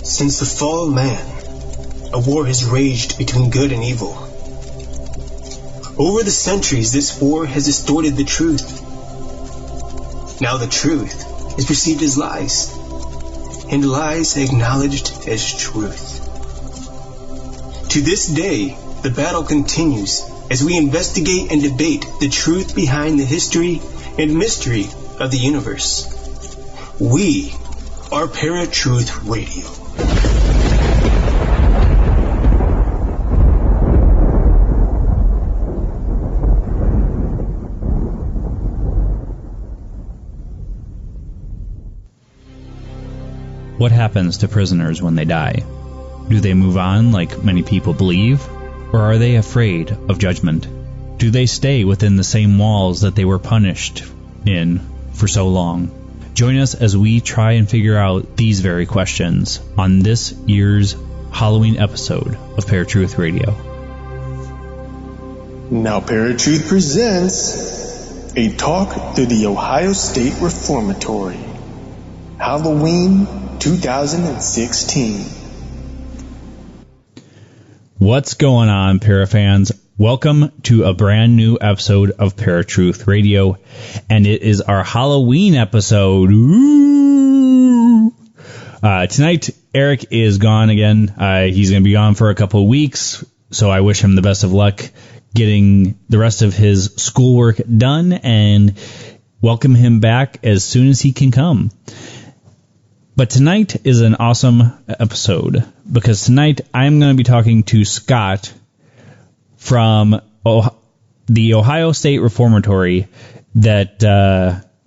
Since the fall of man, a war has raged between good and evil. Over the centuries, this war has distorted the truth. Now the truth is perceived as lies, and lies acknowledged as truth. To this day, the battle continues as we investigate and debate the truth behind the history and mystery of the universe. We are Paratruth Radio. What happens to prisoners when they die? Do they move on like many people believe? Or are they afraid of judgment? Do they stay within the same walls that they were punished in for so long? Join us as we try and figure out these very questions on this year's Halloween episode of Paratruth Radio. Now Paratruth presents a talk through the Ohio State Reformatory. Halloween 2016. What's going on, Parafans? Welcome to a brand new episode of Paratruth Radio, and it is our Halloween episode. Ooh! Tonight, Eric is gone again. He's going to be gone for a couple of weeks, so I wish him the best of luck getting the rest of his schoolwork done, and welcome him back as soon as he can come. But tonight is an awesome episode, because tonight I'm going to be talking to Scott from the Ohio State Reformatory that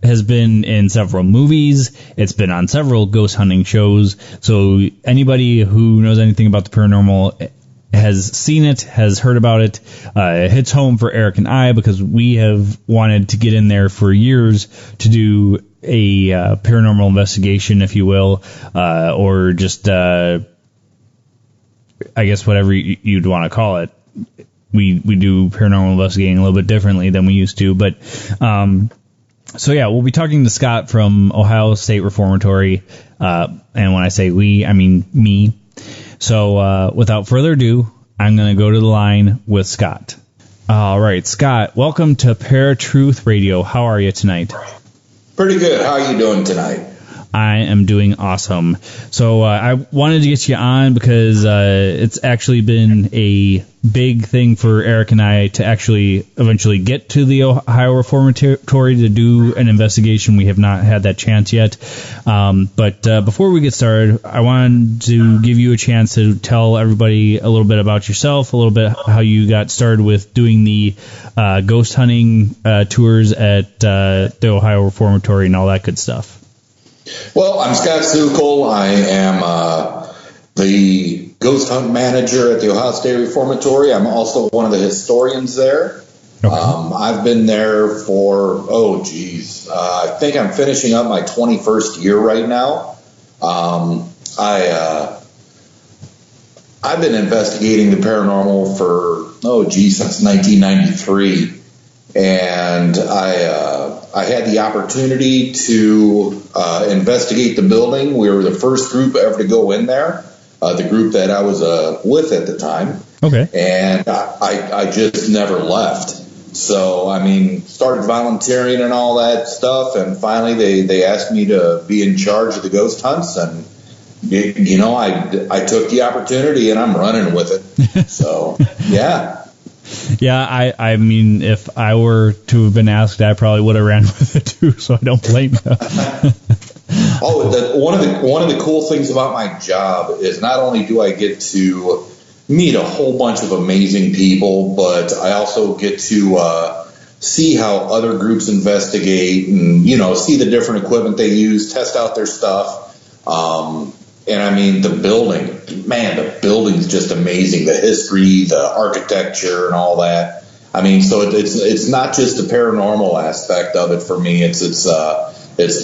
has been in several movies. It's been on several ghost hunting shows. So anybody who knows anything about the paranormal has seen it, has heard about it. It hits home for Eric and I because we have wanted to get in there for years to do a paranormal investigation, if you will, or just, I guess, whatever you'd want to call it. We do paranormal investigating a little bit differently than we used to. But so, yeah, we'll be talking to Scott from Ohio State Reformatory. And when I say we, I mean me. So without further ado, I'm going to go to the line with Scott. All right, Scott, welcome to Paratruth Radio. How are you tonight? Pretty good. How are you doing tonight? I am doing awesome. So I wanted to get you on because it's actually been a big thing for Eric and I to actually eventually get to the Ohio Reformatory to do an investigation. We have not had that chance yet. But before we get started, I wanted to give you a chance to tell everybody a little bit about yourself, a little bit how you got started with doing the ghost hunting tours at the Ohio Reformatory and all that good stuff. Well, I'm Scott Sukel. I am the ghost hunt manager at the Ohio State Reformatory. I'm also one of the historians there. Okay. I've been there for, I think I'm finishing up my 21st year right now. I've been investigating the paranormal for, since 1993. And I had the opportunity to investigate the building. We were the first group ever to go in there, the group that I was with at the time. Okay. And I just never left. So, started volunteering and all that stuff, and finally they asked me to be in charge of the ghost hunts, and, I took the opportunity, and I'm running with it. So, yeah. Yeah, I mean, if I were to have been asked, I probably would have ran with it too, so I don't blame you. One of the cool things about my job is not only do I get to meet a whole bunch of amazing people, but I also get to see how other groups investigate and, see the different equipment they use, test out their stuff. And the building's just amazing. The history, the architecture, and all that. So it's not just the paranormal aspect of it for me. It's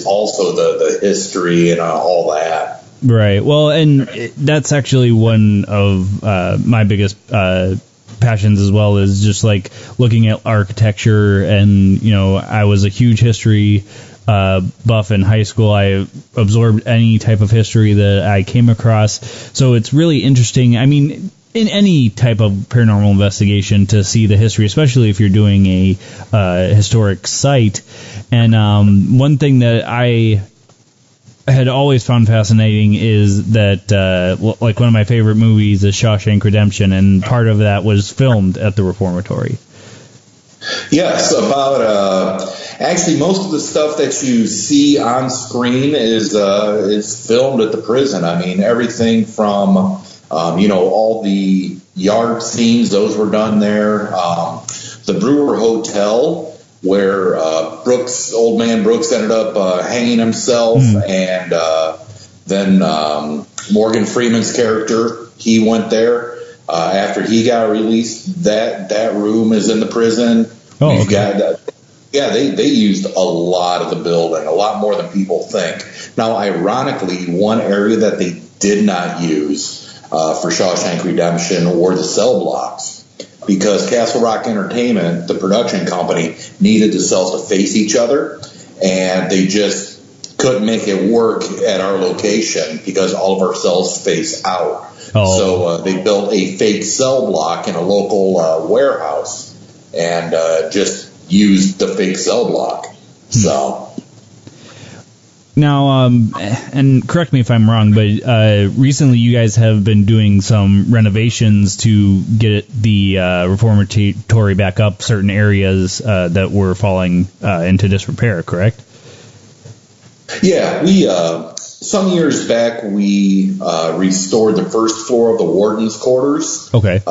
also the history and all that. Right. Well, and that's actually one of my biggest passions as well, is just like looking at architecture. And I was a huge history buff in high school. I absorbed any type of history that I came across. So it's really interesting. I mean, in any type of paranormal investigation, to see the history, especially if you're doing a historic site. And one thing that I had always found fascinating is that, like, one of my favorite movies is Shawshank Redemption, and part of that was filmed at the Reformatory. Yes, actually most of the stuff that you see on screen is filmed at the prison. I mean, everything from all the yard scenes, those were done there. The Brewer Hotel, where old man Brooks ended up hanging himself, and then Morgan Freeman's character, he went there after he got released. That room is in the prison. Oh, okay. They used a lot of the building, a lot more than people think. Now, ironically, one area that they did not use for Shawshank Redemption were the cell blocks, because Castle Rock Entertainment, the production company, needed the cells to face each other, and they just couldn't make it work at our location because all of our cells face out. Oh. So they built a fake cell block in a local warehouse and just used the fake cell block. So... Now, and correct me if I'm wrong, but recently you guys have been doing some renovations to get the reformatory back up, certain areas that were falling into disrepair, correct? Yeah, some years back we restored the first floor of the warden's quarters. Okay.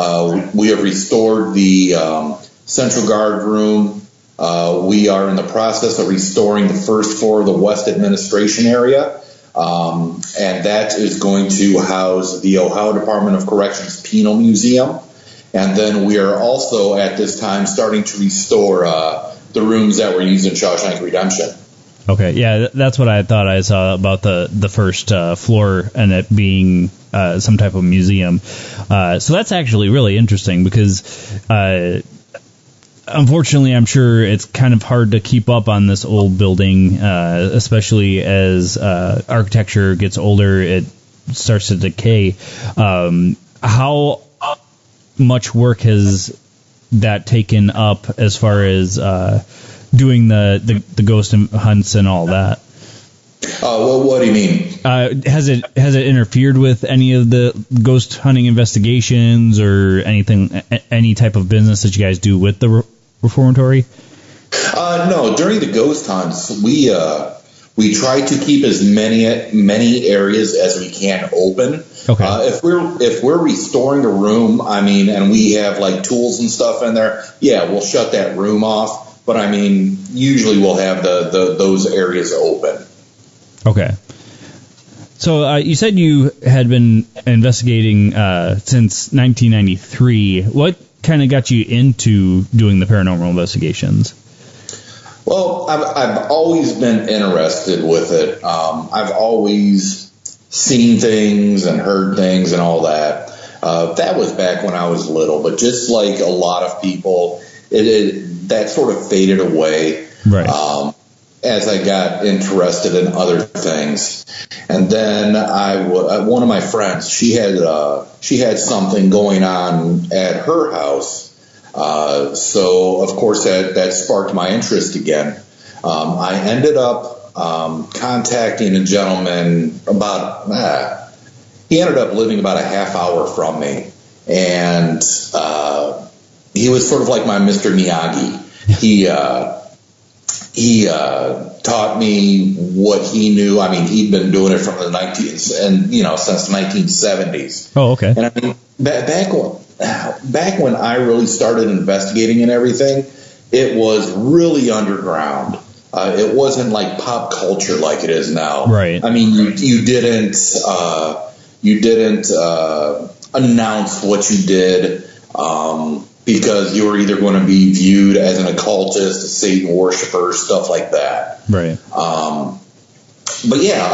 We have restored the central guard room. We are in the process of restoring the first floor of the West Administration area, and that is going to house the Ohio Department of Corrections Penal Museum. And then we are also, at this time, starting to restore the rooms that were used in Shawshank Redemption. Okay, yeah, that's what I thought I saw about the first floor and it being some type of museum. So that's actually really interesting because... unfortunately, I'm sure it's kind of hard to keep up on this old building, especially as architecture gets older, it starts to decay. How much work has that taken up as far as doing the ghost hunts and all that? Well, what do you mean? Has it interfered with any of the ghost hunting investigations or anything, any type of business that you guys do with the reformatory? No. During the ghost hunts, we try to keep as many areas as we can open. Okay. If we're restoring a room, I mean, and we have like tools and stuff in there, yeah, we'll shut that room off. But I mean, usually we'll have those areas open. Okay. So you said you had been investigating since 1993. What kind of got you into doing the paranormal investigations? Well, I've always been interested with it. I've always seen things and heard things and all that. That was back when I was little, but just like a lot of people, that sort of faded away. Right. As I got interested in other things. And then one of my friends, she had something going on at her house. So, of course, that sparked my interest again. I ended up contacting a gentleman he ended up living about a half hour from me. And he was sort of like my Mr. Miyagi. He taught me what he knew. I mean, he'd been doing it from the since the 1970s. Oh, okay. And I mean, back when I really started investigating and everything, it was really underground. It wasn't like pop culture like it is now. Right. I mean, you didn't announce what you did. Because you were either going to be viewed as an occultist, a Satan worshiper, stuff like that. Right. But yeah,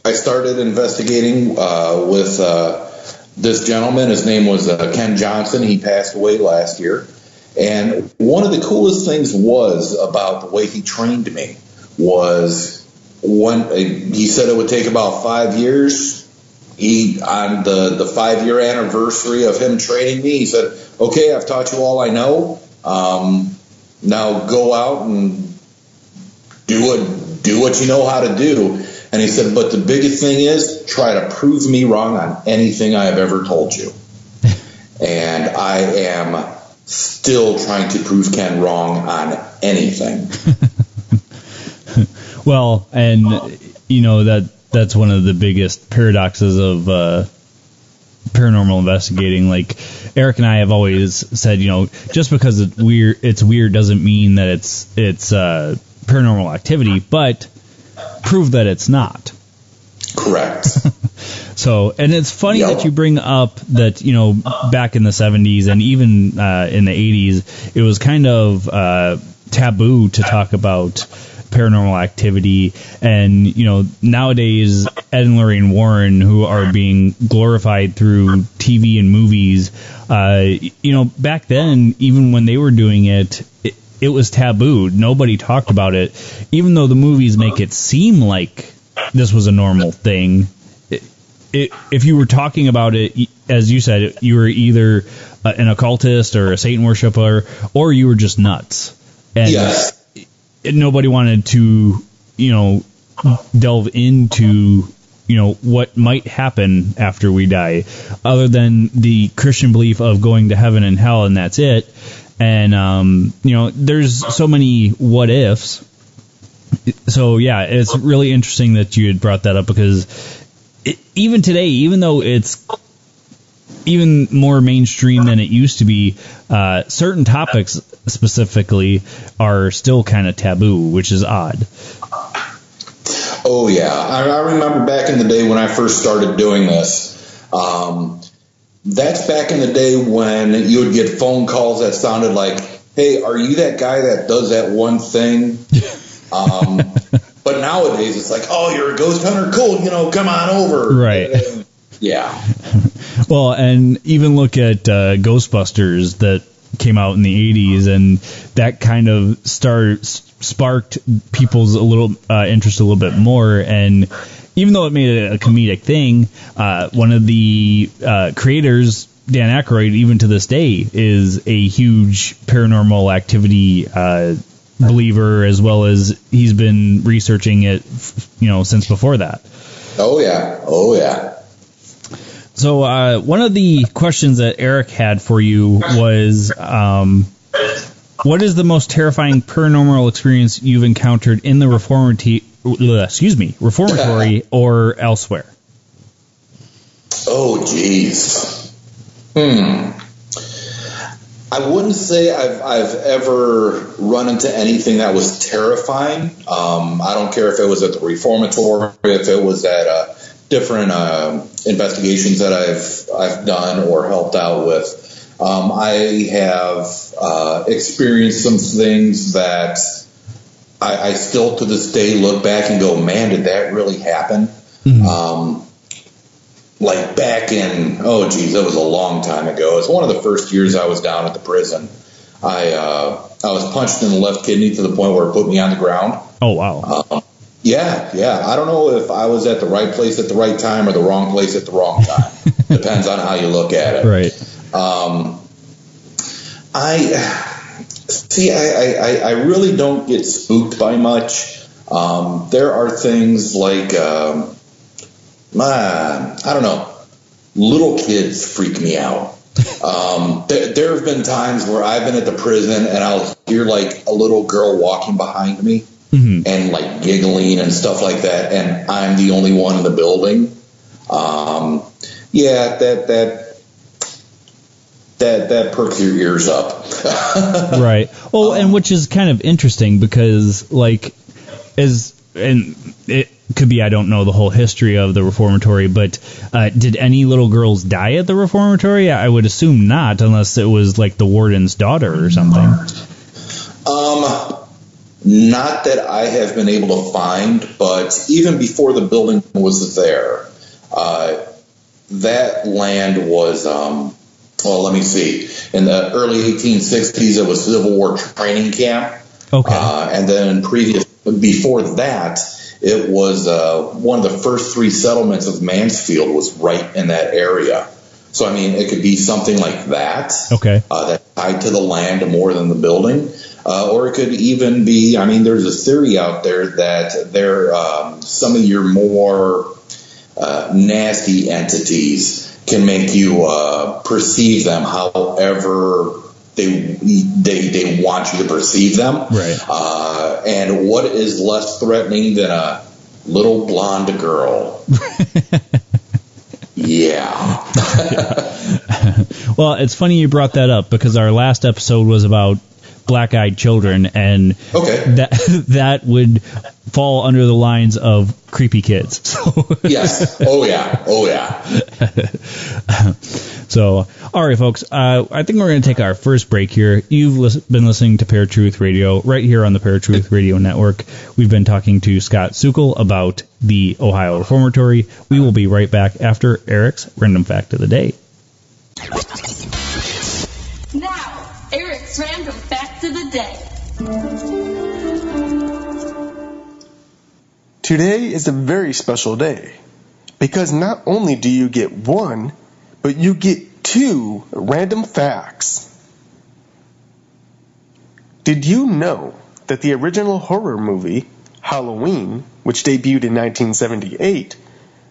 I started investigating with this gentleman. His name was Ken Johnson. He passed away last year. And one of the coolest things about the way he trained me was he said it would take about 5 years. On the 5-year anniversary of him training me, he said, "Okay, I've taught you all I know. Now go out and do what you know how to do." And he said, "But the biggest thing is try to prove me wrong on anything I have ever told you." And I am still trying to prove Ken wrong on anything. Well, and that's one of the biggest paradoxes of paranormal investigating. Like Eric and I have always said, just because it's weird doesn't mean that it's paranormal activity, but prove that it's not. Correct. So, and it's funny that you bring up that, back in the 70s and even in the 80s, it was kind of taboo to talk about paranormal activity. And, nowadays, Ed and Lorraine Warren, who are being glorified through TV and movies, back then, even when they were doing it was taboo. Nobody talked about it, even though the movies make it seem like this was a normal thing. If you were talking about it, as you said, you were either an occultist or a Satan worshiper, or you were just nuts. And yes. Nobody wanted to, delve into, what might happen after we die, other than the Christian belief of going to heaven and hell, and that's it. And, there's so many what ifs. So, yeah, it's really interesting that you had brought that up, because even today, even though it's even more mainstream than it used to be, certain topics specifically are still kind of taboo, which is odd. Oh, yeah. I remember back in the day when I first started doing this. That's back in the day when you would get phone calls that sounded like, "Hey, are you that guy that does that one thing?" But nowadays it's like, "Oh, you're a ghost hunter? Cool, come on over." Right. Yeah. Well, and even look at Ghostbusters that came out in the 80s, and that kind of sparked people's interest a little bit more. And even though it made it a comedic thing, one of the creators, Dan Aykroyd, even to this day, is a huge paranormal activity believer, as well as he's been researching it, since before that. Oh, yeah. So one of the questions that Eric had for you was, what is the most terrifying paranormal experience you've encountered in the reformatory or elsewhere? Oh, geez. I wouldn't say I've ever run into anything that was terrifying. I don't care if it was at the reformatory, if it was at different investigations that I've done or helped out with. I have experienced some things that I still to this day look back and go, "Man, did that really happen?" Mm-hmm. Like back in, that was a long time ago. It was one of the first years I was down at the prison. I was punched in the left kidney to the point where it put me on the ground. Oh, wow. Yeah. I don't know if I was at the right place at the right time or the wrong place at the wrong time. Depends on how you look at it. Right. I really don't get spooked by much. There are things like, I don't know, little kids freak me out. There have been times where I've been at the prison and I'll hear like a little girl walking behind me. Mm-hmm. And like giggling and stuff like that, and I'm the only one in the building. That perks your ears up. Right. Well, and which is kind of interesting because, and it could be I don't know the whole history of the reformatory, but did any little girls die at the reformatory? I would assume not, unless it was like the warden's daughter or something. Not that I have been able to find, but even before the building was there, that land was, let me see. In the early 1860s, it was Civil War training camp. Okay. And then before that, it was one of the first 3 settlements of Mansfield was right in that area. So, I mean, it could be something like that. Okay. That's tied to the land more than the building. Or it could even be, I mean, there's a theory out there that some of your more nasty entities can make you perceive them however they want you to perceive them. Right. And what is less threatening than a little blonde girl? Yeah. Well, it's funny you brought that up because our last episode was about black-eyed children, and that would fall under the lines of creepy kids. So yes. Oh yeah. So, all right, folks. I think we're going to take our first break here. You've been listening to Paratruth Radio right here on the Paratruth Radio Network. We've been talking to Scott Sukel about the Ohio Reformatory. We will be right back after Eric's Random Fact of the Day. Now, Eric's Random Fact of the Day. Today is a very special day because not only do you get one, but you get 2 random facts. Did you know that the original horror movie, Halloween, which debuted in 1978,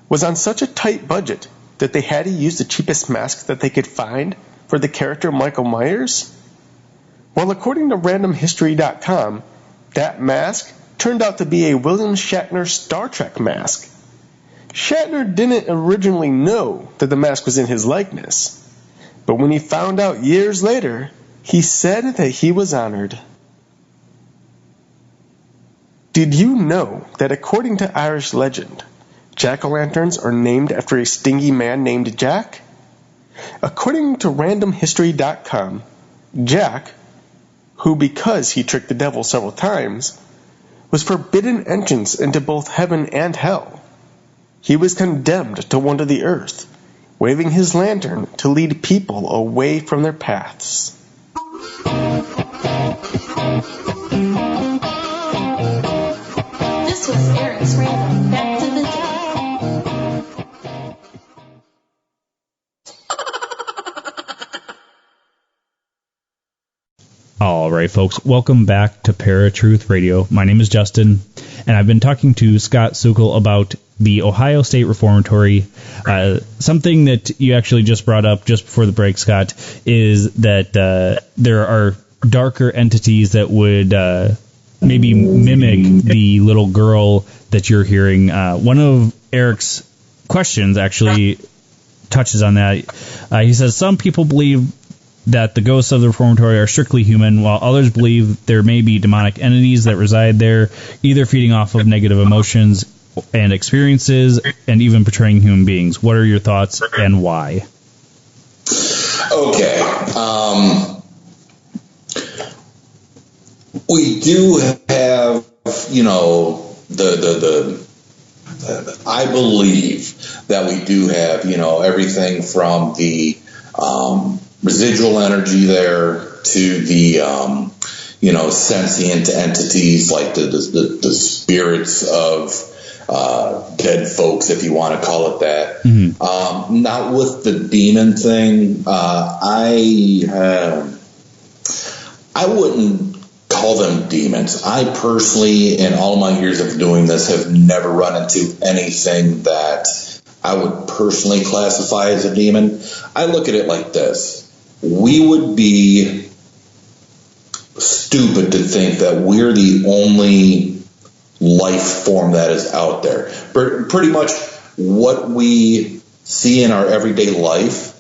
was on such a tight budget that they had to use the cheapest mask that they could find for the character Michael Myers? Well, according to randomhistory.com, that mask turned out to be a William Shatner Star Trek mask. Shatner didn't originally know that the mask was in his likeness, but when he found out years later, he said that he was honored. Did you know that according to Irish legend, jack-o'-lanterns are named after a stingy man named Jack? According to randomhistory.com, Jack, who because he tricked the devil several times, was forbidden entrance into both heaven and hell. He was condemned to wander the earth, waving his lantern to lead people away from their paths. This was Eric's Random Fact of the Day. All right, folks, welcome back to Paratruth Radio. My name is Justin, and I've been talking to Scott Sukel about the Ohio State Reformatory. Something that you actually just brought up just before the break, Scott, is that there are darker entities that would maybe mimic the little girl that you're hearing. One of Eric's questions actually touches on that. He says, some people believe that the ghosts of the Reformatory are strictly human, while others believe there may be demonic entities that reside there, either feeding off of negative emotions and experiences, and even portraying human beings. What are your thoughts and why? Okay. We do have, I believe that we do have, everything from the residual energy there to the, sentient entities like the spirits of dead folks, if you want to call it that. Mm-hmm. Not with the demon thing. I wouldn't call them demons. I personally, in all my years of doing this, have never run into anything that I would personally classify as a demon. I look at it like this. We would be stupid to think that we're the only life form that is out there. Pretty much what we see in our everyday life,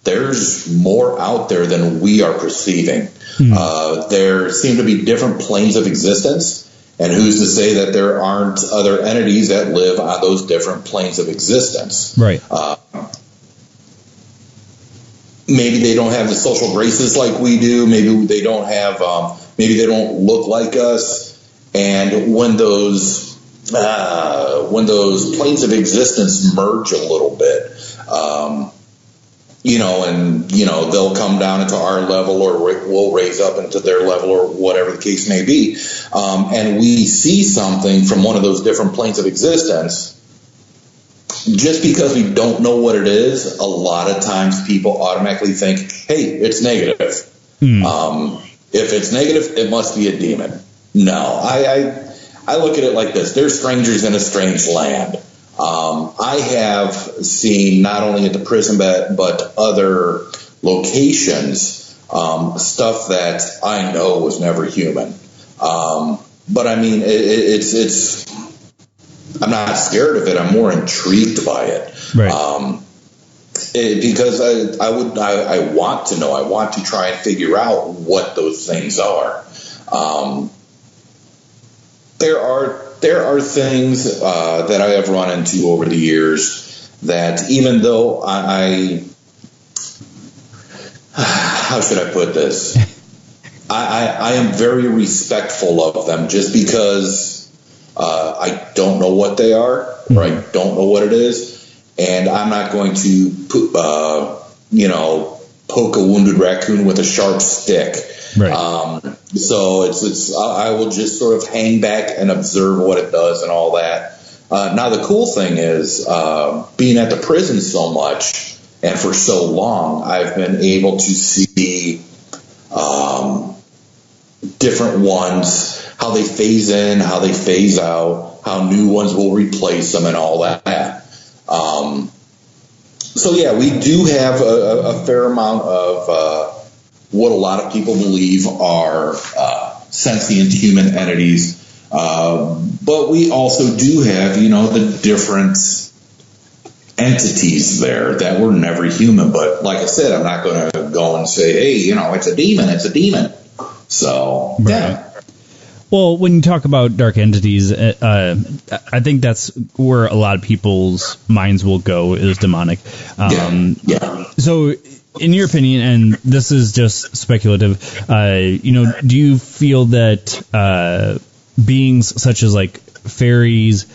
there's more out there than we are perceiving. There seem to be different planes of existence, and who's to say that there aren't other entities that live on those different planes of existence? Right. Maybe they don't have the social graces like we do. Maybe they don't have. Maybe they don't look like us. And when those planes of existence merge a little bit, and they'll come down into our level, or we'll raise up into their level, or whatever the case may be. And we see something from one of those different planes of existence. Just because we don't know what it is, a lot of times people automatically think, hey, it's negative. If it's negative, it must be a demon. No, I look at it like this. They're strangers in a strange land. I have seen, not only at the prison but other locations, stuff that I know was never human. But I mean, it's I'm not scared of it. I'm more intrigued by it. Right. Because I want to know. I want to try and figure out what those things are. There are things that I have run into over the years that, even though how should I put this? I am very respectful of them, just because I don't know what they are, or I don't know what it is, and I'm not going to poke a wounded raccoon with a sharp stick. Right. So I will just sort of hang back and observe what it does and all that. Now the cool thing is, being at the prison so much and for so long, I've been able to see different ones, how they phase in, how they phase out, how new ones will replace them, and all that. So yeah, we do have a fair amount of what a lot of people believe are sentient human entities, but we also do have, the different entities there that were never human. But like I said, I'm not going to go and say, hey, it's a demon. It's a demon. So yeah. Well, when you talk about dark entities, I think that's where a lot of people's minds will go, is demonic. So, in your opinion, and this is just speculative, do you feel that beings such as like fairies,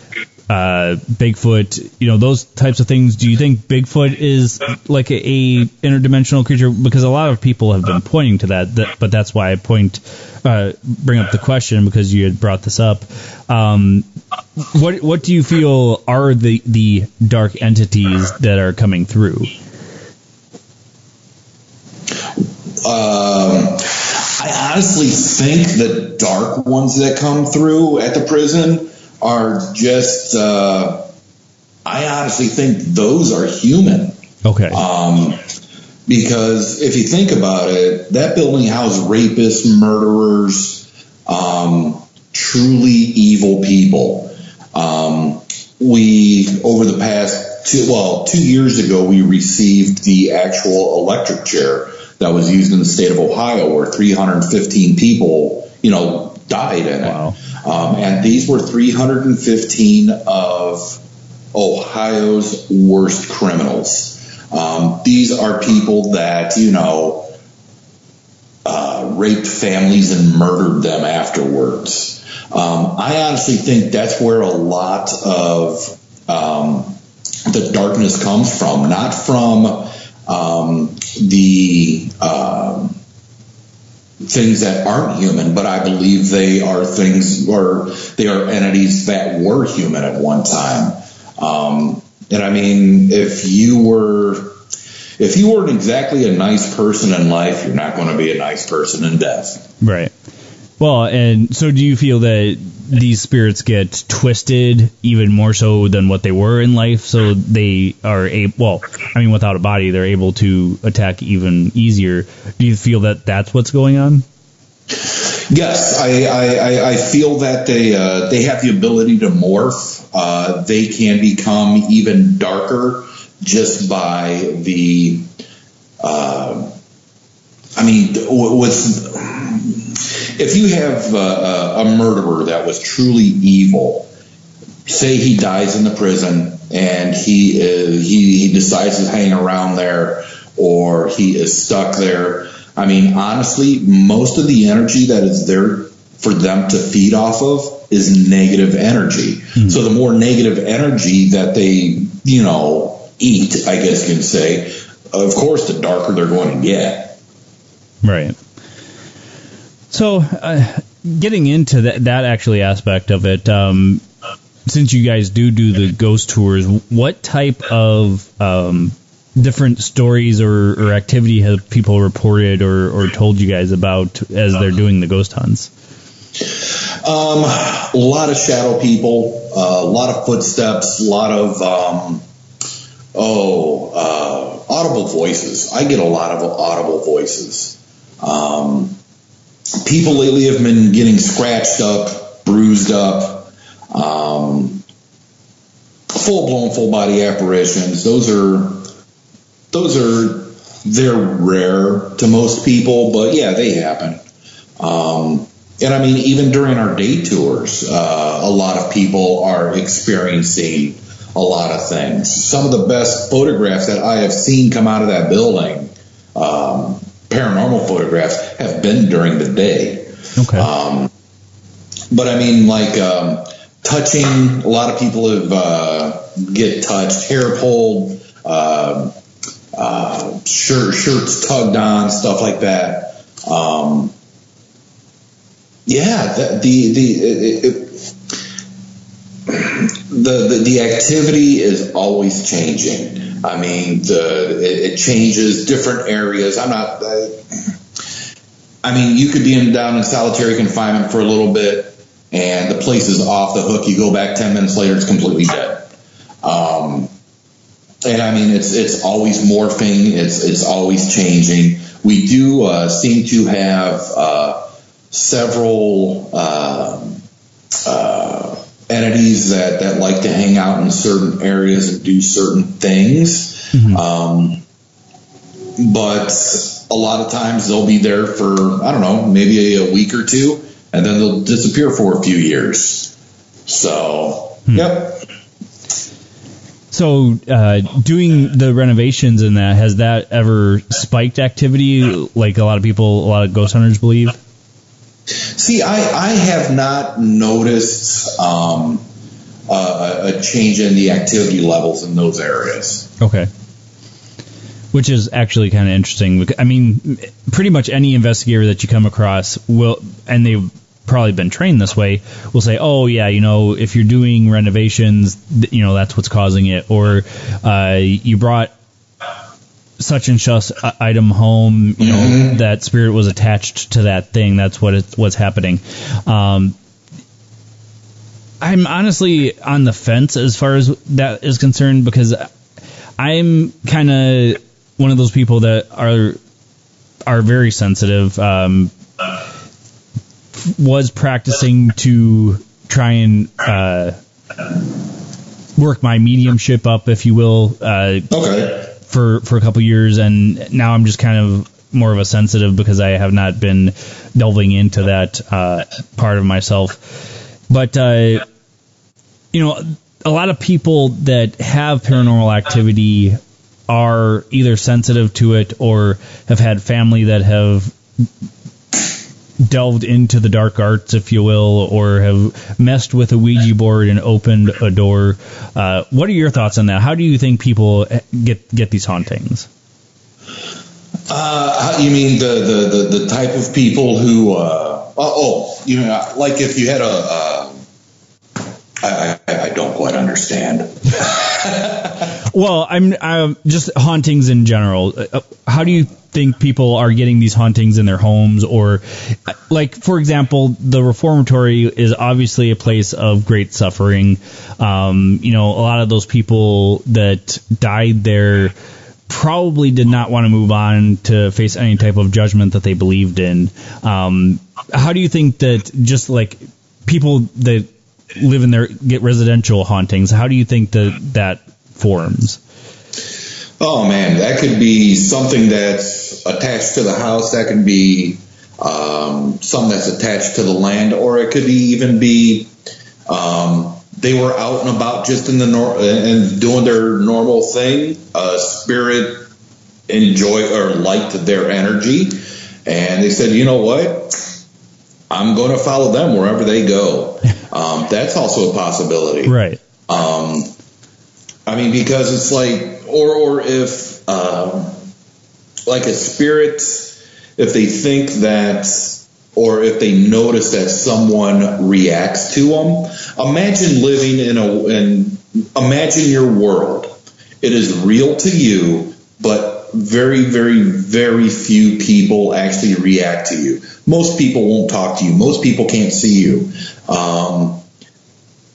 Bigfoot, those types of things, do you think Bigfoot is like a interdimensional creature? Because a lot of people have been pointing to that, but that's why I bring up the question, because you had brought this up. What do you feel are the dark entities that are coming through? I honestly think the dark ones that come through at the prison are just, I honestly think those are human. Okay. Because if you think about it, that building housed rapists, murderers, truly evil people. We, over the past 2 years ago, we received the actual electric chair that was used in the state of Ohio, where 315 people, died in it. Wow. And these were 315 of Ohio's worst criminals. These are people that, raped families and murdered them afterwards. I honestly think that's where a lot of the darkness comes from, not from the things that aren't human, but I believe they are things, or they are entities that were human at one time. And I mean, if you weren't exactly a nice person in life, you're not going to be a nice person in death. Right. Well, and so do you feel that these spirits get twisted even more so than what they were in life, so they are without a body, they're able to attack even easier? Do you feel that that's what's going on? Yes, I feel that they have the ability to morph. They can become even darker just by the. If you have a murderer that was truly evil, say he dies in the prison and he decides to hang around there, or he is stuck there. I mean, honestly, most of the energy that is there for them to feed off of is negative energy. Mm-hmm. So the more negative energy that they, eat, I guess you can say, of course, the darker they're going to get. Right. So, getting into that actually aspect of it, since you guys do the ghost tours, what type of different stories or activity have people reported or told you guys about as they're doing the ghost hunts? A lot of shadow people, a lot of footsteps, a lot of audible voices. I get a lot of audible voices. People lately have been getting scratched up, bruised up, full-blown, full-body apparitions. They're rare to most people, but yeah, they happen. And I mean, even during our day tours, a lot of people are experiencing a lot of things. Some of the best photographs that I have seen come out of that building, paranormal photographs, have been during the day. Okay. But I mean, like touching, a lot of people have get touched, hair pulled, shirts tugged on, stuff like that. The activity is always changing. I mean, it changes different areas. You could be down in solitary confinement for a little bit, and the place is off the hook. You go back 10 minutes later, it's completely dead. And I mean, it's always morphing. It's always changing. We do seem to have several entities that like to hang out in certain areas and do certain things. Mm-hmm. But a lot of times they'll be there for, I don't know, maybe a week or two, and then they'll disappear for a few years. So, Yep. So, doing the renovations in that, has that ever spiked activity like a lot of ghost hunters believe? See, I have not noticed a change in the activity levels in those areas. Okay. Which is actually kind of interesting. I mean, pretty much any investigator that you come across will, and they've probably been trained this way, will say, oh, yeah, if you're doing renovations, that's what's causing it. Or you brought such and such item home, Mm-hmm. that spirit was attached to that thing. That's what's happening. I'm honestly on the fence as far as that is concerned, because I'm kind of one of those people that are very sensitive. Was practicing to try and work my mediumship up, if you will, Okay. for a couple years, and now I'm just kind of more of a sensitive because I have not been delving into that part of myself. But a lot of people that have paranormal activity are either sensitive to it or have had family that have delved into the dark arts, if you will, or have messed with a Ouija board and opened a door. What are your thoughts on that? How do you think people get these hauntings? You mean the type of people who? Like if you had I don't quite understand. Well, I'm just hauntings in general. How do you think people are getting these hauntings in their homes? Or, like, for example, the Reformatory is obviously a place of great suffering. A lot of those people that died there probably did not want to move on to face any type of judgment that they believed in. How do you think that just like people that live in there get residential hauntings, how do you think that forms? Oh man, that could be something that's attached to the house. That could be something that's attached to the land, or it could even be they were out and about just in and doing their normal thing. Spirit enjoyed or liked their energy, and they said, you know what? I'm going to follow them wherever they go. That's also a possibility. Right. Because it's like, or if like a spirit, if they think that, or if they notice that someone reacts to them, imagine living imagine your world. It is real to you, but very, very, very few people actually react to you. Most people won't talk to you. Most people can't see you.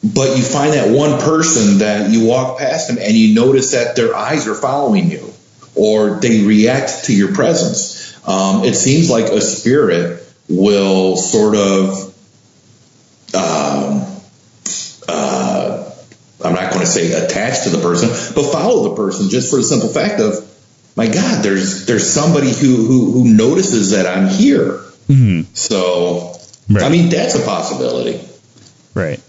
But you find that one person that you walk past them and you notice that their eyes are following you, or they react to your presence. It seems like a spirit will sort of, I'm not going to say attach to the person, but follow the person, just for the simple fact of, my God, there's somebody who notices that I'm here. Mm-hmm. So, right. I mean, that's a possibility. Right.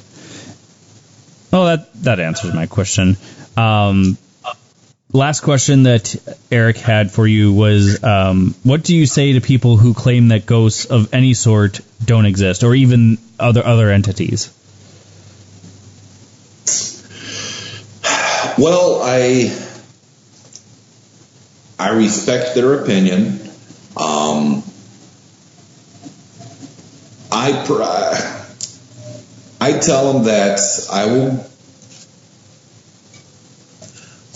Oh, that answers my question. Last question that Eric had for you was, what do you say to people who claim that ghosts of any sort don't exist, or even other entities? Well, I respect their opinion. I tell them that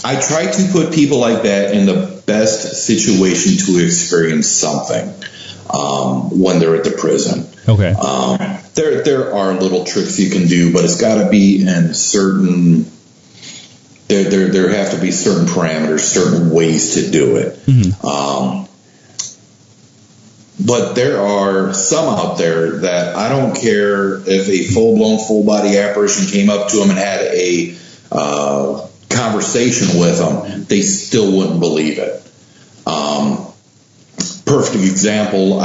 I try to put people like that in the best situation to experience something when they're at the prison. Okay. There are little tricks you can do, but it's got to be in certain. There have to be certain parameters, certain ways to do it. Mm-hmm. But there are some out there that I don't care if a full-blown, full-body apparition came up to them and had a conversation with them, they still wouldn't believe it. Perfect example,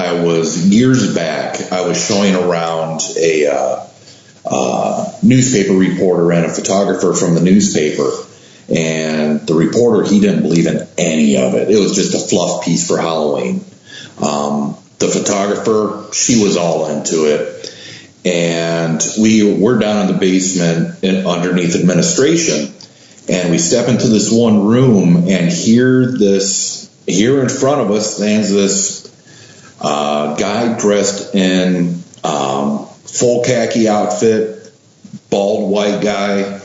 years back, I was showing around a newspaper reporter and a photographer from the newspaper. And the reporter, he didn't believe in any of it. It was just a fluff piece for Halloween. The photographer, she was all into it. And we're down in the basement underneath administration. And we step into this one room and here in front of us stands this guy dressed in full khaki outfit, bald white guy.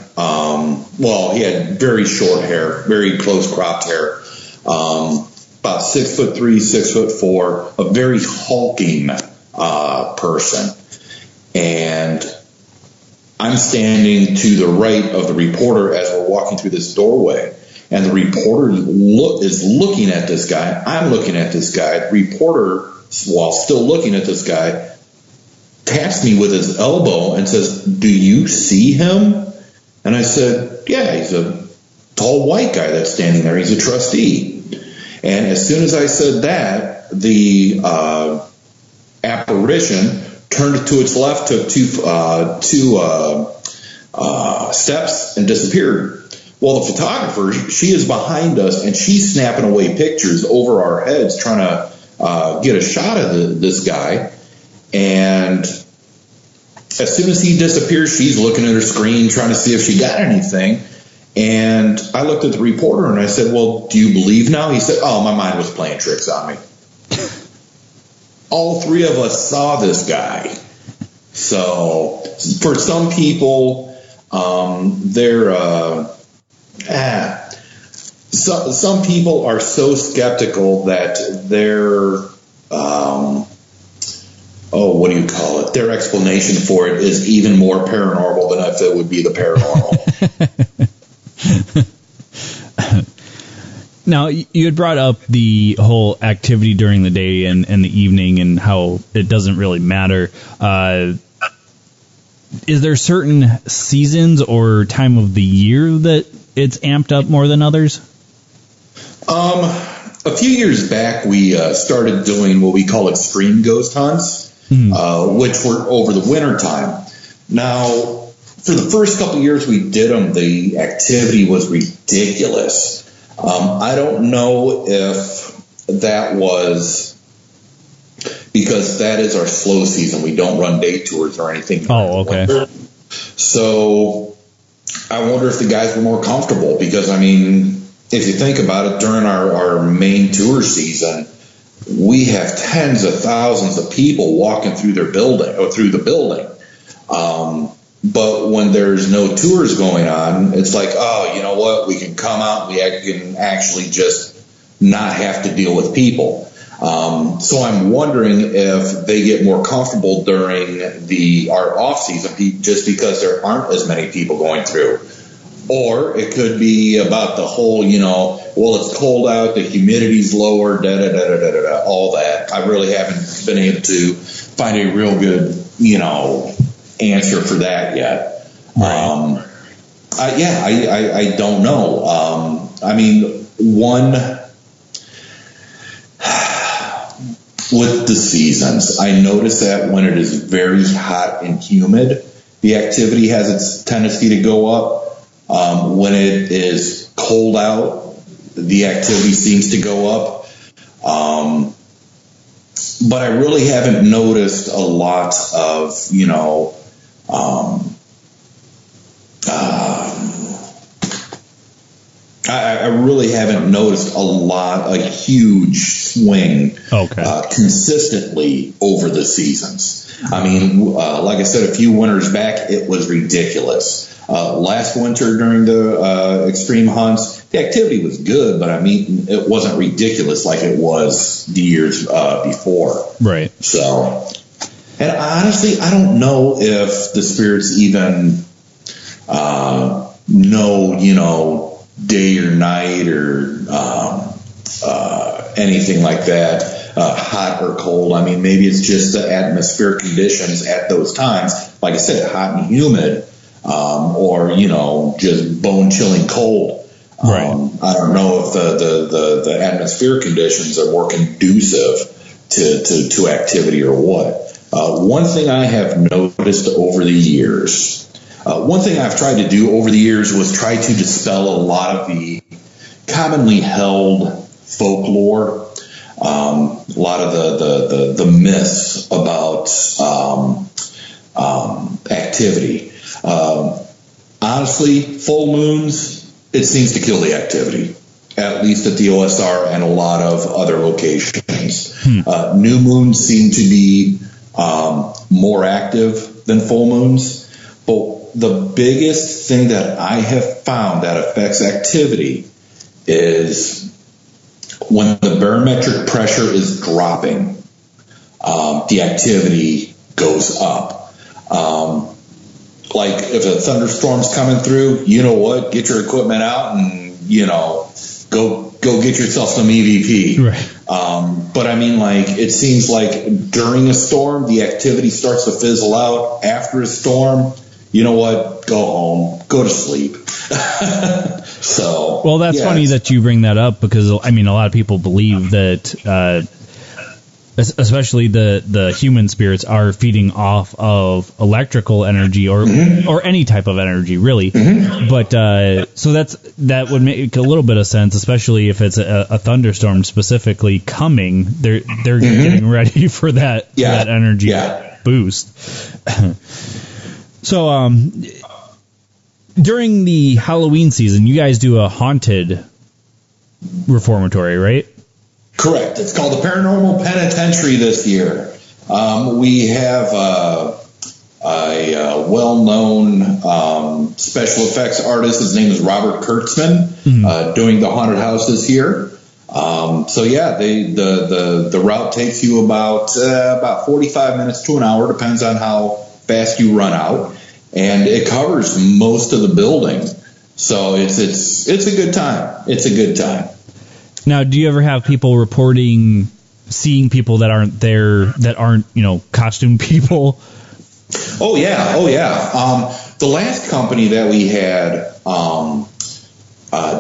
He had very short hair, very close cropped hair. About 6'3", 6'4", a very hulking person. And I'm standing to the right of the reporter as we're walking through this doorway. And the reporter is looking at this guy. I'm looking at this guy. The reporter, while still looking at this guy, taps me with his elbow and says, "Do you see him?" And I said, "Yeah, he's a tall white guy that's standing there. He's a trustee." And as soon as I said that, the apparition turned to its left, took two steps, and disappeared. Well, the photographer, she is behind us, and she's snapping away pictures over our heads, trying to get a shot of this guy. And as soon as he disappears, she's looking at her screen, trying to see if she got anything. And I looked at the reporter and I said, "Well, do you believe now?" He said, "Oh, my mind was playing tricks on me." All three of us saw this guy. So for some people, some people are so skeptical that their explanation for it is even more paranormal than if it would be the paranormal. Now, you had brought up the whole activity during the day and the evening and how it doesn't really matter. Is there certain seasons or time of the year that it's amped up more than others? A few years back, we started doing what we call extreme ghost hunts, which were over the winter time. Now, for the first couple of years we did them, the activity was ridiculous. I don't know if that was because that is our slow season. We don't run day tours or anything. Oh, okay. So I wonder if the guys were more comfortable because, I mean, if you think about it, during our main tour season, we have tens of thousands of people walking through their building or through the building. But when there's no tours going on, it's like, oh, you know what? We can come out. We can actually just not have to deal with people. So I'm wondering if they get more comfortable during our off season just because there aren't as many people going through. Or it could be about the whole, well, it's cold out, the humidity's lower, all that. I really haven't been able to find a real good, answer for that yet. Right. I don't know. With the seasons, I notice that when it is very hot and humid, the activity has its tendency to go up. When it is cold out, the activity seems to go up. But I really haven't noticed a lot of, I really haven't noticed a huge swing consistently over the seasons. I mean, like I said, a few winters back, it was ridiculous. Last winter during the extreme hunts, the activity was good, but I mean, it wasn't ridiculous like it was the years before. Right. So, and honestly, I don't know if the spirits even know, day or night or anything like that, hot or cold. I mean, maybe it's just the atmospheric conditions at those times. Like I said, hot and humid, or just bone-chilling cold. Right. I don't know if the atmospheric conditions are more conducive to activity or what. One thing I have noticed over the years. One thing I've tried to do over the years was try to dispel a lot of the commonly held folklore, a lot of the myths about activity. Honestly, full moons, it seems to kill the activity, at least at the OSR and a lot of other locations. New moons seem to be more active than full moons, but the biggest thing that I have found that affects activity is when the barometric pressure is dropping, the activity goes up. Like if a thunderstorm's coming through, you know what? Get your equipment out and, go get yourself some EVP. Right. But I mean, it seems like during a storm, the activity starts to fizzle out. After a storm, you know what? Go home. Go to sleep. So. Well, that's funny that you bring that up because, I mean, a lot of people believe that, especially the human spirits, are feeding off of electrical energy or any type of energy, really. Mm-hmm. But so that would make a little bit of sense, especially if it's a thunderstorm specifically coming. They're getting ready for that energy boost. So, during the Halloween season, you guys do a haunted reformatory, right? Correct. It's called the Paranormal Penitentiary this year. We have a well-known special effects artist. His name is Robert Kurtzman, doing the haunted house this year. The route takes you about 45 minutes to an hour, depends on how fast you run out, and it covers most of the building. So it's a good time. It's a good time. Now, do you ever have people reporting seeing people that aren't there, that aren't, costume people? Oh yeah. The last company that we had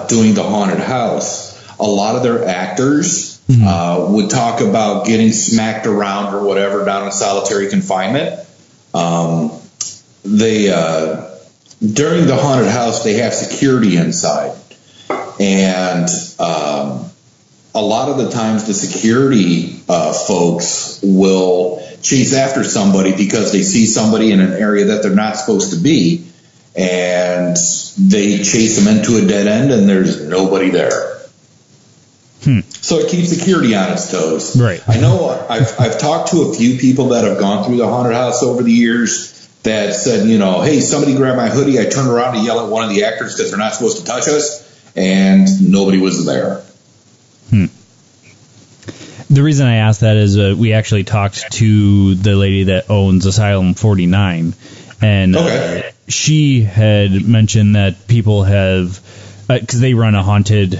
doing the haunted house, a lot of their actors would talk about getting smacked around or whatever down in solitary confinement. During the haunted house, they have security inside, and a lot of the times the security folks will chase after somebody because they see somebody in an area that they're not supposed to be, and they chase them into a dead end, and there's nobody there. So it keeps security on its toes. Right. I know I've talked to a few people that have gone through the haunted house over the years that said, hey, somebody grabbed my hoodie. I turned around to yell at one of the actors because they're not supposed to touch us, and nobody was there. The reason I asked that is we actually talked to the lady that owns Asylum 49, and she had mentioned that people have, because they run a haunted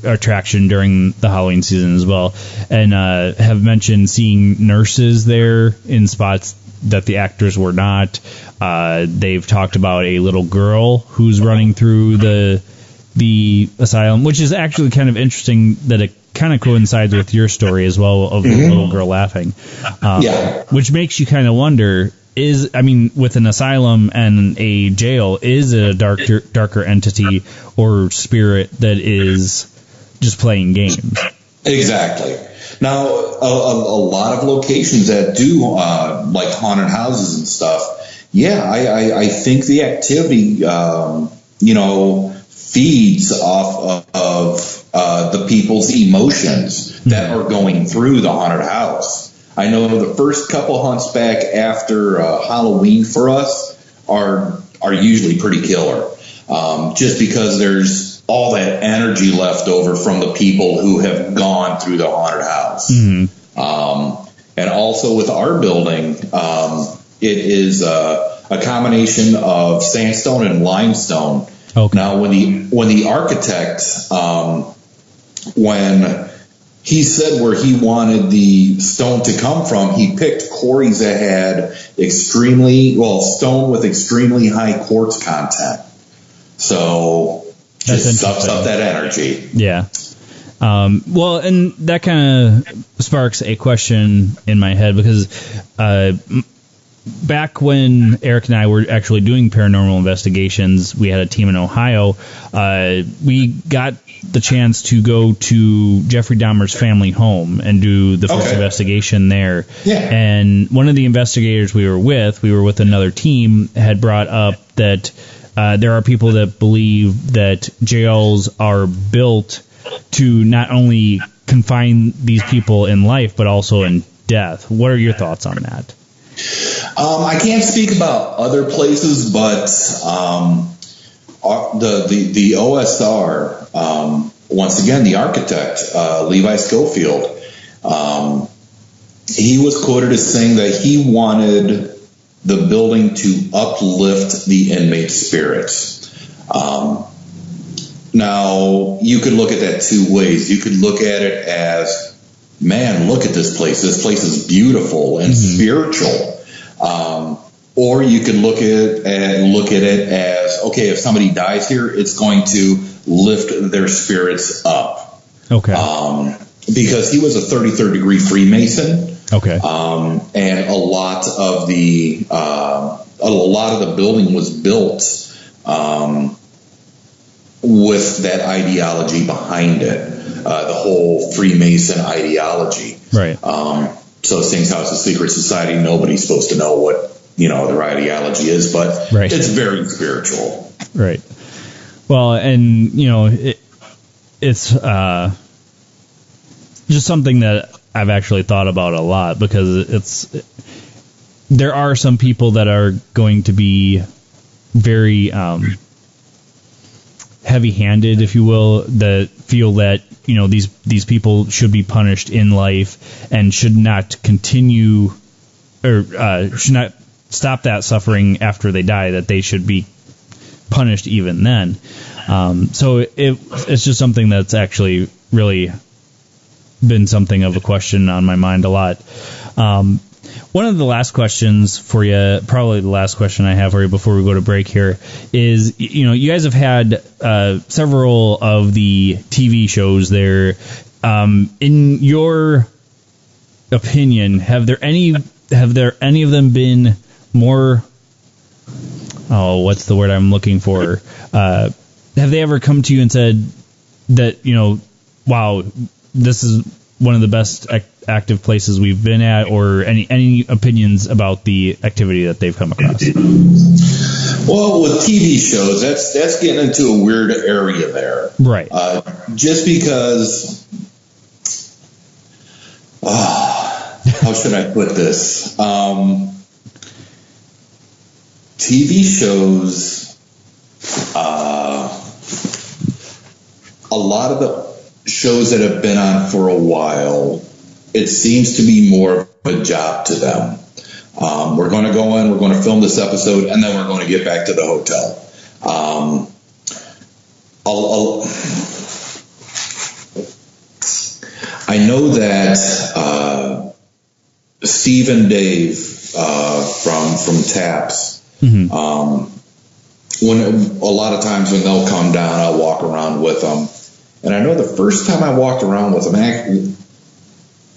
attraction during the Halloween season as well, and have mentioned seeing nurses there in spots that the actors were not. They've talked about a little girl who's running through the asylum, which is actually kind of interesting that it kind of coincides with your story as well of the little girl laughing. Which makes you kind of wonder, with an asylum and a jail, is it a darker entity or spirit that is just playing games? Exactly. Now, a lot of locations that do like haunted houses and stuff, I think the activity, feeds off of the people's emotions that are going through the haunted house. I know the first couple hunts back after Halloween for us are usually pretty killer, just because there's all that energy left over from the people who have gone through the haunted house. And also with our building, it is a combination of sandstone and limestone. Now, when the architect, when he said where he wanted the stone to come from, he picked quarries that had stone with extremely high quartz content. So just sucks up that energy. Yeah. And that kind of sparks a question in my head because back when Eric and I were actually doing paranormal investigations, we had a team in Ohio. We got the chance to go to Jeffrey Dahmer's family home and do the first investigation there. Yeah. And one of the investigators we were with another team, had brought up that there are people that believe that jails are built to not only confine these people in life, but also in death. What are your thoughts on that? I can't speak about other places, but the OSR, once again, the architect, Levi Schofield, he was quoted as saying that he wanted the building to uplift the inmate spirits. Now, you could look at that two ways. You could look at it as, man, look at this place. This place is beautiful and spiritual. Or you could look at it as, okay, if somebody dies here, it's going to lift their spirits up. Okay. Because he was a 33rd degree Freemason. Okay. And a lot of the building was built with that ideology behind it, the whole Freemason ideology. Right. So Saints House of Secret Society, nobody's supposed to know what their ideology is, but it's very spiritual. Right. Well, and it's just something that I've actually thought about a lot, because there are some people that are going to be very heavy-handed, if you will, that feel that these people should be punished in life and should not continue or should not stop that suffering after they die, that they should be punished even then. So it's just something that's actually really been something of a question on my mind a lot. One of the last questions for you, probably the last question I have for you before we go to break here, is, you guys have had several of the TV shows there. In your opinion, have there any of them been more, what's the word I'm looking for? Have they ever come to you and said that, wow, this is one of the best active places we've been at, or any opinions about the activity that they've come across? Well, with TV shows, that's getting into a weird area there. Right. Just because, how should I put this? TV shows, a lot of the shows that have been on for a while, it seems to be more of a job to them. We're going to go in, we're going to film this episode, and then we're going to get back to the hotel. I know that Steve and Dave from TAPS, when a lot of times when they'll come down, I'll walk around with them. And I know the first time I walked around with them, actually,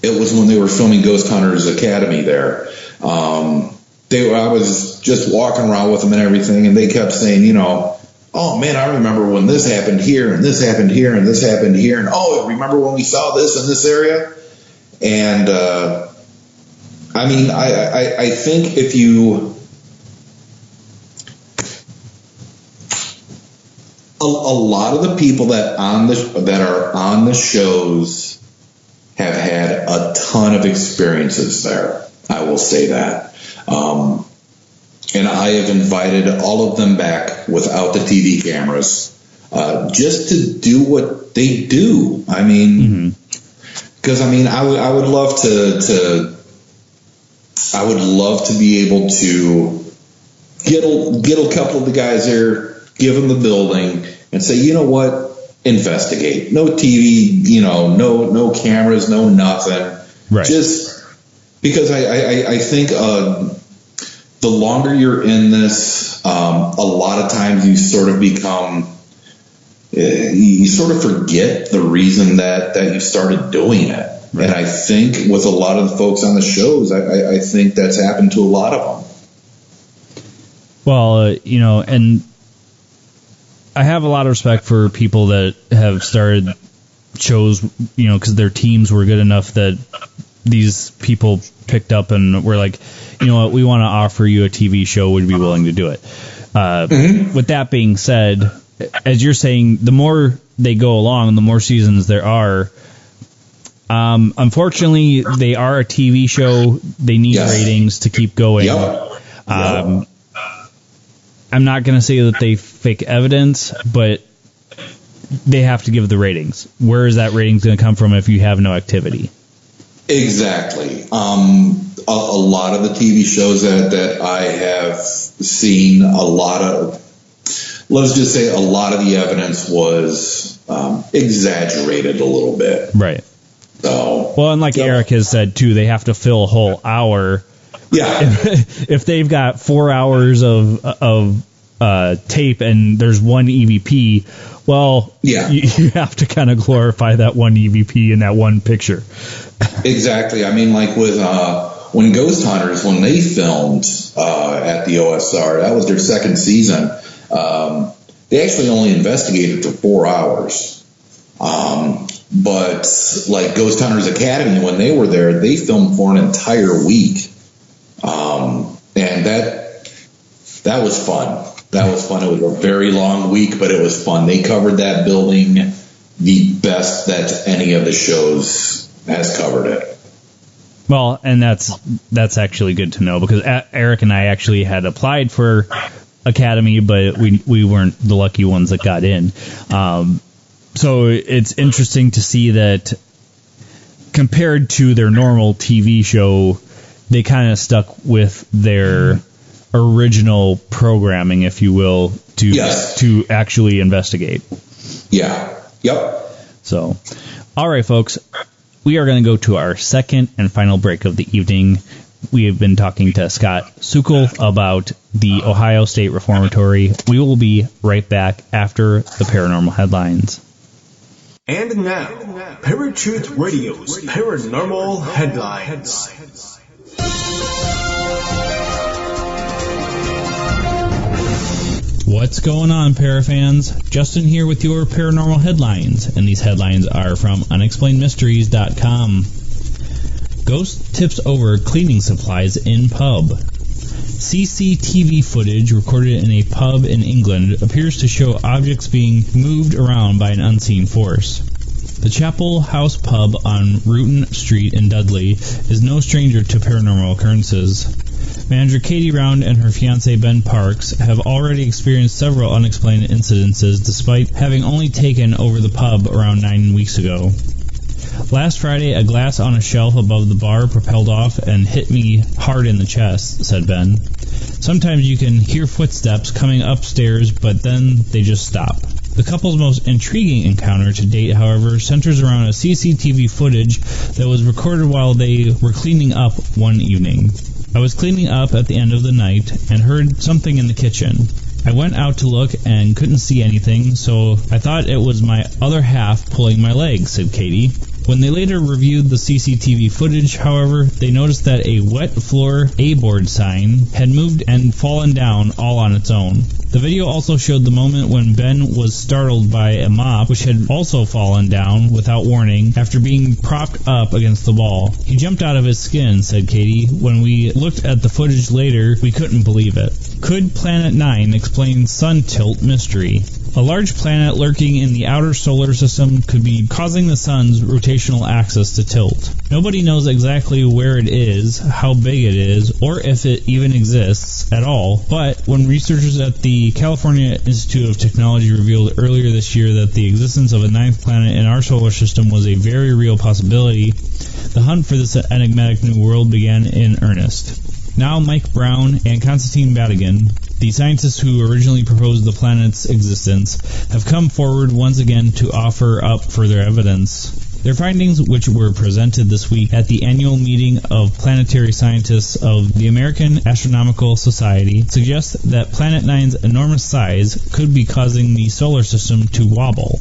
it was when they were filming Ghost Hunters Academy there. I was just walking around with them and everything, and they kept saying, you know, oh man, I remember when this happened here, and this happened here, and this happened here, and oh, remember when we saw this in this area? And I mean, I think if you a lot of the people that are on the shows have had a ton of experiences there. I will say that. And I have invited all of them back without the TV cameras, just to do what they do. I mean, because I would love to be able to get a couple of the guys there, give them the building, and say, you know what, investigate. No TV, you know, no cameras, no nothing. Right. Just because I think the longer you're in this, a lot of times you sort of become, you sort of forget the reason that you started doing it. Right. And I think with a lot of the folks on the shows, I think that's happened to a lot of them. Well, you know, and I have a lot of respect for people that have started shows, you know, because their teams were good enough that these people picked up and were like, you know what, we want to offer you a TV show, would you be willing to do it? With that being said, as you're saying, the more they go along, the more seasons there are. Unfortunately, they are a TV show. They need ratings to keep going. Yep. I'm not going to say that they fake evidence, but they have to give the ratings. Where is that ratings going to come from if you have no activity? Exactly. A lot of the TV shows that I have seen, let's just say a lot of the evidence was exaggerated a little bit. Right. So, well, and like Eric has said, too, they have to fill a whole hour. Yeah. If they've got 4 hours of tape and there's one EVP, well, you have to kind of glorify that one EVP in that one picture. Exactly. I mean, like with when Ghost Hunters, when they filmed at the OSR, that was their second season. They actually only investigated for 4 hours. But like Ghost Hunters Academy, when they were there, they filmed for an entire week. And that was fun. That was fun. It was a very long week, but it was fun. They covered that building the best that any of the shows has covered it. Well, and that's actually good to know, because Eric and I actually had applied for Academy, but we weren't the lucky ones that got in. So it's interesting to see that compared to their normal TV show, they kind of stuck with their original programming, if you will, to actually investigate. Yeah. Yep. So, all right, folks, we are going to go to our second and final break of the evening. We have been talking to Scott Sukel about the Ohio State Reformatory. We will be right back after the paranormal headlines. And now, Paratruth Radio's Paranormal Headlines. What's going on, Parafans? Justin here with your paranormal headlines, and these headlines are from unexplainedmysteries.com. Ghost tips over cleaning supplies in pub. CCTV footage recorded in a pub in England appears to show objects being moved around by an unseen force. The Chapel House pub on Ruton Street in Dudley is no stranger to paranormal occurrences. Manager Katie Round and her fiancé Ben Parks have already experienced several unexplained incidences despite having only taken over the pub around 9 weeks ago. Last Friday, a glass on a shelf above the bar propelled off and hit me hard in the chest, said Ben. Sometimes you can hear footsteps coming upstairs, but then they just stop. The couple's most intriguing encounter to date, however, centers around a CCTV footage that was recorded while they were cleaning up one evening. I was cleaning up at the end of the night and heard something in the kitchen. I went out to look and couldn't see anything, so I thought it was my other half pulling my leg, said Katie. When they later reviewed the CCTV footage, however, they noticed that a wet floor A-board sign had moved and fallen down all on its own. The video also showed the moment when Ben was startled by a mop which had also fallen down without warning after being propped up against the wall. He jumped out of his skin, said Katie. When we looked at the footage later, we couldn't believe it. Could Planet 9 explain sun tilt mystery? A large planet lurking in the outer solar system could be causing the sun's rotational axis to tilt. Nobody knows exactly where it is, how big it is, or if it even exists at all, but when researchers at the California Institute of Technology revealed earlier this year that the existence of a ninth planet in our solar system was a very real possibility, the hunt for this enigmatic new world began in earnest. Now Mike Brown and Konstantin Batygin, the scientists who originally proposed the planet's existence, have come forward once again to offer up further evidence. Their findings, which were presented this week at the annual meeting of planetary scientists of the American Astronomical Society, suggest that Planet 9's enormous size could be causing the solar system to wobble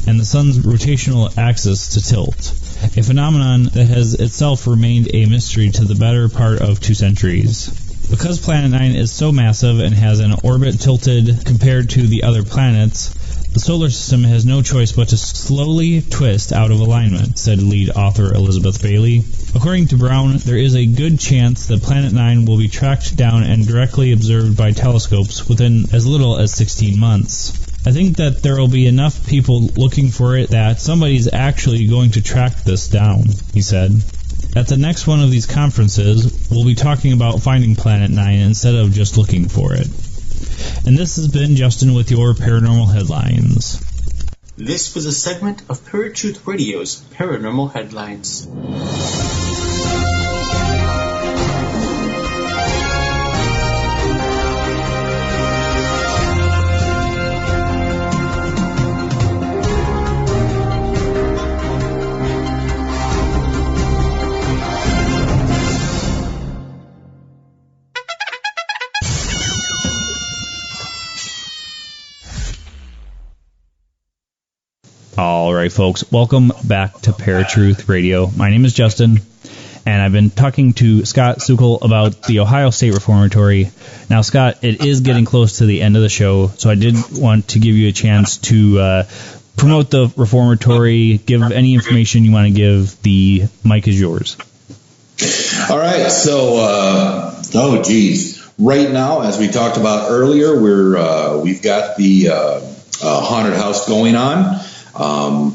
and the sun's rotational axis to tilt, a phenomenon that has itself remained a mystery to the better part of 2 centuries. Because Planet 9 is so massive and has an orbit tilted compared to the other planets, the solar system has no choice but to slowly twist out of alignment, said lead author Elizabeth Bailey. According to Brown, there is a good chance that Planet 9 will be tracked down and directly observed by telescopes within as little as 16 months. I think that there will be enough people looking for it that somebody's actually going to track this down, he said. At the next one of these conferences, we'll be talking about finding Planet 9 instead of just looking for it. And this has been Justin with your Paranormal Headlines. This was a segment of Paratruth Radio's Paranormal Headlines. All right, folks, welcome back to Paratruth Radio. My name is Justin, and I've been talking to Scott Sukel about the Ohio State Reformatory. Now, Scott, it is getting close to the end of the show, so I did want to give you a chance to promote the Reformatory, give any information you want to give. The mic is yours. All right, so, right now, as we talked about earlier, we've got the haunted house going on.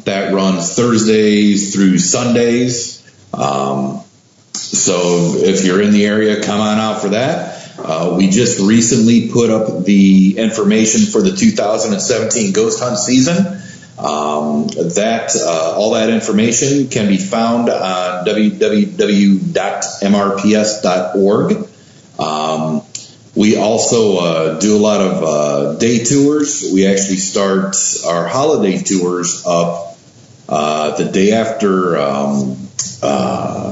That runs Thursdays through Sundays. So if you're in the area, come on out for that. We just recently put up the information for the 2017 Ghost Hunt season. All that information can be found on www.mrps.org. We also do a lot of day tours. We actually start our holiday tours up the day after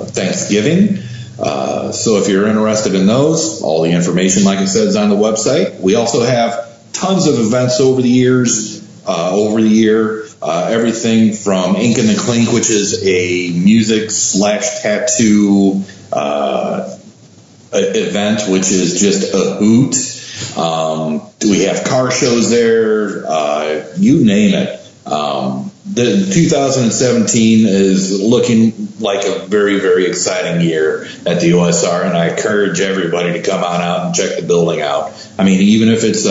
Thanksgiving. So if you're interested in those, all the information, like I said, is on the website. We also have tons of events over the year. Everything from Ink and the Clink, which is a music/tattoo event, which is just a hoot. We have car shows there, you name it. the 2017 is looking like a very, very exciting year at the OSR, and I encourage everybody to come on out and check the building out. I mean, even if it's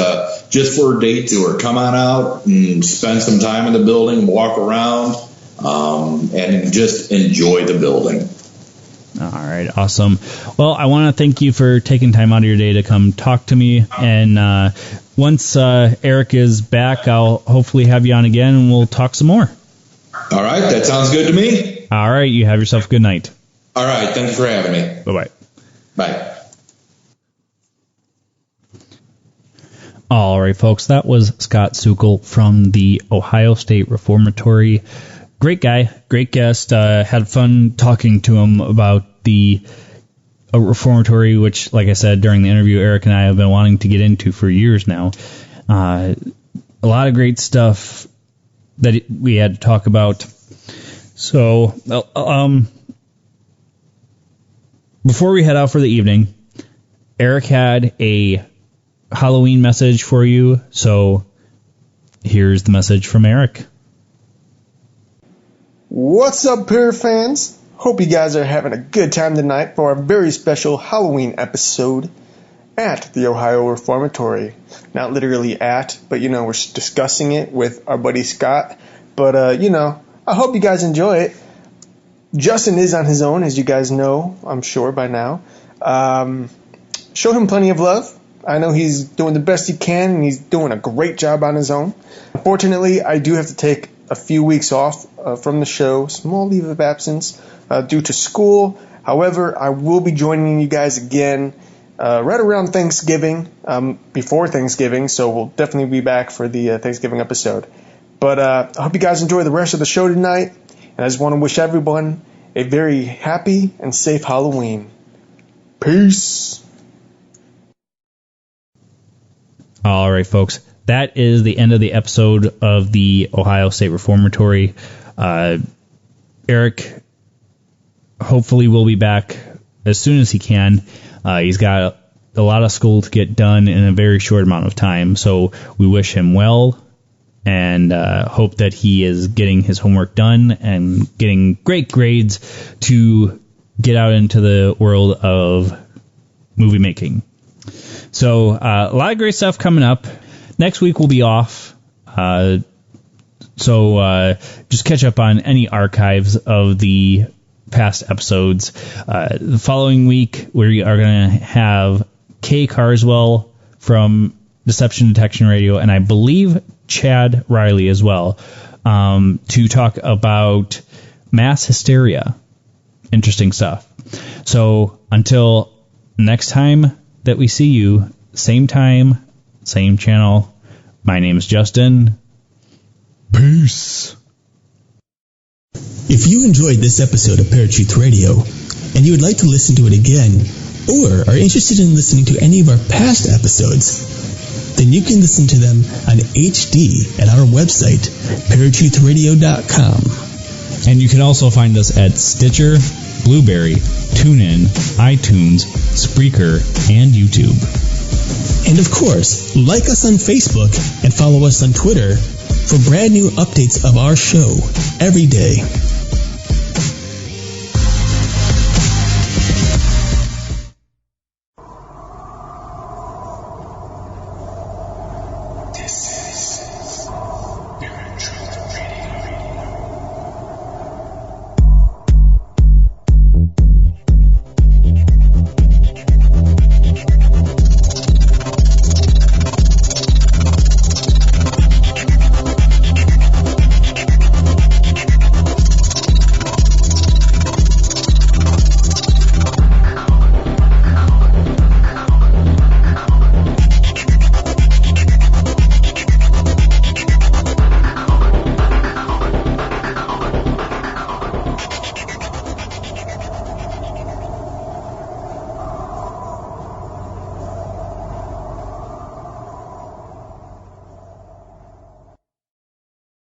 just for a day tour, come on out and spend some time in the building, walk around, and just enjoy the building. All right, awesome. Well, I want to thank you for taking time out of your day to come talk to me. And once Eric is back, I'll hopefully have you on again, and we'll talk some more. All right, that sounds good to me. All right, you have yourself a good night. All right, thanks for having me. Bye-bye. Bye. All right, folks, that was Scott Sukel from the Ohio State Reformatory. Great guy, great guest. Had fun talking to him about the reformatory, which, like I said during the interview, Eric and I have been wanting to get into for years now. A lot of great stuff that we had to talk about. So, before we head out for the evening, Eric had a Halloween message for you. So, here's the message from Eric. What's up, Pair fans? Hope you guys are having a good time tonight for our very special Halloween episode at the Ohio Reformatory. Not literally at, but we're discussing it with our buddy Scott. But, I hope you guys enjoy it. Justin is on his own, as you guys know, I'm sure by now. Show him plenty of love. I know he's doing the best he can, and he's doing a great job on his own. Unfortunately, I do have to take a few weeks off from the show, small leave of absence due to school. However, I will be joining you guys again right around Thanksgiving, before Thanksgiving, so we'll definitely be back for the Thanksgiving episode. But I hope you guys enjoy the rest of the show tonight, and I just want to wish everyone a very happy and safe Halloween. Peace. All right, folks. That is the end of the episode of the Ohio State Reformatory. Eric hopefully will be back as soon as he can. He's got a lot of school to get done in a very short amount of time, so we wish him well and hope that he is getting his homework done and getting great grades to get out into the world of movie making. So a lot of great stuff coming up. Next week we'll be off, so just catch up on any archives of the past episodes. The following week we are going to have Kay Carswell from Deception Detection Radio, and I believe Chad Riley as well, to talk about mass hysteria. Interesting stuff. So until next time that we see you, same time, same channel. My name is Justin. Peace. If you enjoyed this episode of Paratruth Radio and you would like to listen to it again, or are interested in listening to any of our past episodes, then you can listen to them on HD at our website, paratruthradio.com. And you can also find us at Stitcher, Blueberry, TuneIn, iTunes, Spreaker, and YouTube. And of course, like us on Facebook and follow us on Twitter for brand new updates of our show every day.